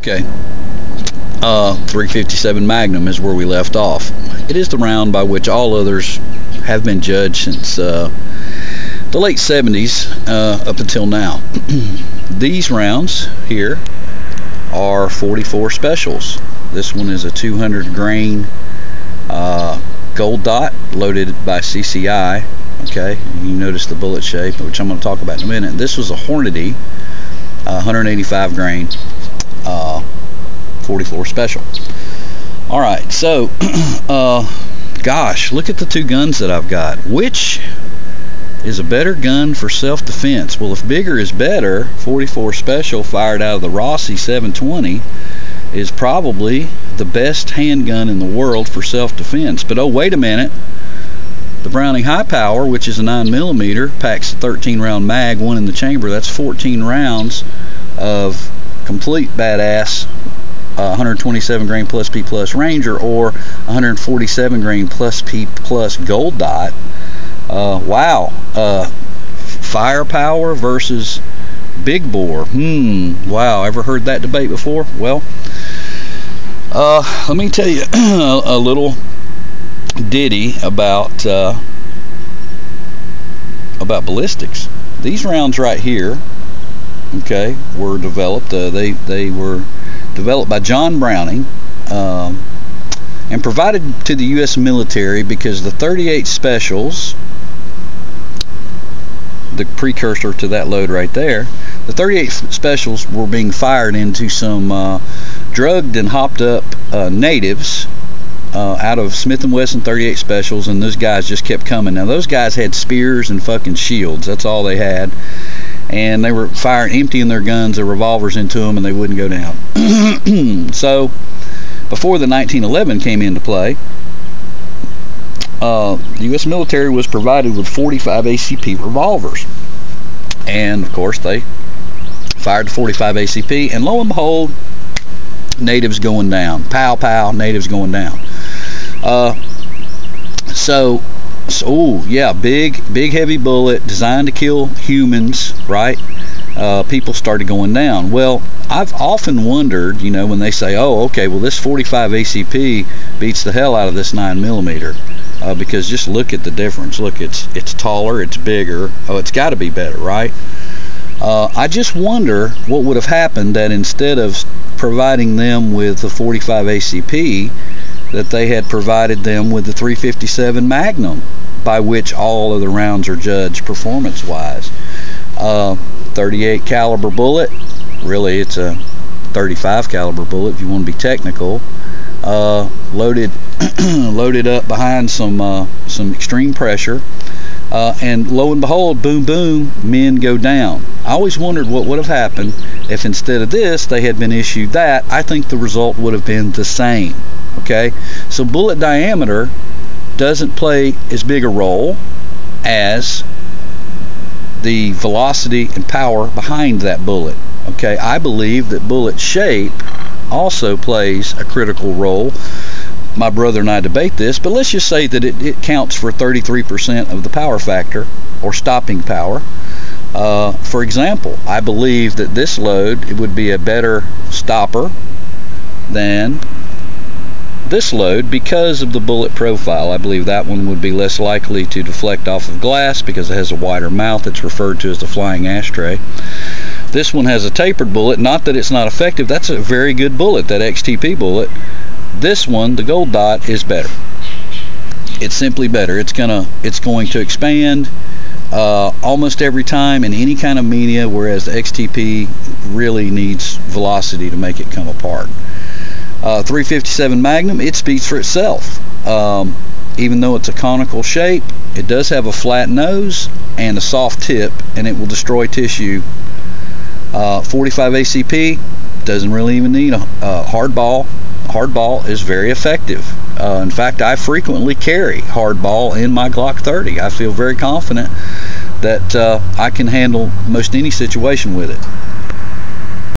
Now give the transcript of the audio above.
Okay. 357 Magnum is where we left off. It is the round by which all others have been judged since the late 70s up until now. These rounds here are 44 specials. This one is a 200 grain gold dot loaded by CCI. Okay, you notice the bullet shape, which I'm going to talk about in a minute. This was a Hornady 185 grain 44 special. All right, so gosh, look at the two guns that I've got. Which is a better gun for self-defense? Well, if bigger is better, 44 special fired out of the Rossi 720 is probably the best handgun in the world for self-defense. But oh, wait a minute. The Browning High Power, which is a 9mm, packs a 13-round mag, one in the chamber. That's 14 rounds of complete badass 127 grain plus P plus Ranger, or 147 grain plus P plus gold dot. Wow. Firepower versus big bore. Wow. Ever heard that debate before? Well, let me tell you a little ditty about ballistics. These rounds right here, okay, were developed. They were developed by John Browning and provided to the U.S. military because the 38 specials, the precursor to that load right there, the 38 specials were being fired into some drugged and hopped up natives out of Smith & Wesson 38 specials, and those guys just kept coming. Now, those guys had spears and fucking shields. That's all they had. And they were emptying their guns, their revolvers into them, and they wouldn't go down. So, before the 1911 came into play, the U.S. military was provided with 45 ACP revolvers. And, of course, they fired the 45 ACP, and lo and behold, natives going down. Pow, pow, natives going down. Big heavy bullet designed to kill humans, right? People started going down. Well, I've often wondered, when they say, oh, okay, well, this 45 ACP beats the hell out of this 9mm, because just look at the difference. Look, it's taller, it's bigger. Oh, it's got to be better, right? I just wonder what would have happened that instead of providing them with the 45 ACP, that they had provided them with the 357 Magnum, by which all of the rounds are judged performance-wise. 38 caliber bullet, really it's a 35 caliber bullet if you want to be technical, loaded up behind some extreme pressure, and lo and behold, boom boom, men go down. I always wondered what would have happened if instead of this they had been issued that. I think the result would have been the same. Okay, so bullet diameter doesn't play as big a role as the velocity and power behind that bullet. Okay, I believe that bullet shape also plays a critical role. My brother and I debate this, but let's just say that it counts for 33% of the power factor, or stopping power. For example, I believe that this load, it would be a better stopper than this load because of the bullet profile. I believe that one would be less likely to deflect off of glass because it has a wider mouth. It's referred to as the flying ashtray. This one has a tapered bullet. Not that it's not effective. That's a very good bullet, that XTP bullet. This one, the gold dot, is better. It's simply better. It's going to expand almost every time in any kind of media, whereas the XTP really needs velocity to make it come apart. 357 Magnum, it speaks for itself. Even though it's a conical shape, it does have a flat nose and a soft tip, and it will destroy tissue. 45 ACP doesn't really even need a hardball. Hardball is very effective. In fact, I frequently carry hardball in my Glock 30. I feel very confident that I can handle most any situation with it.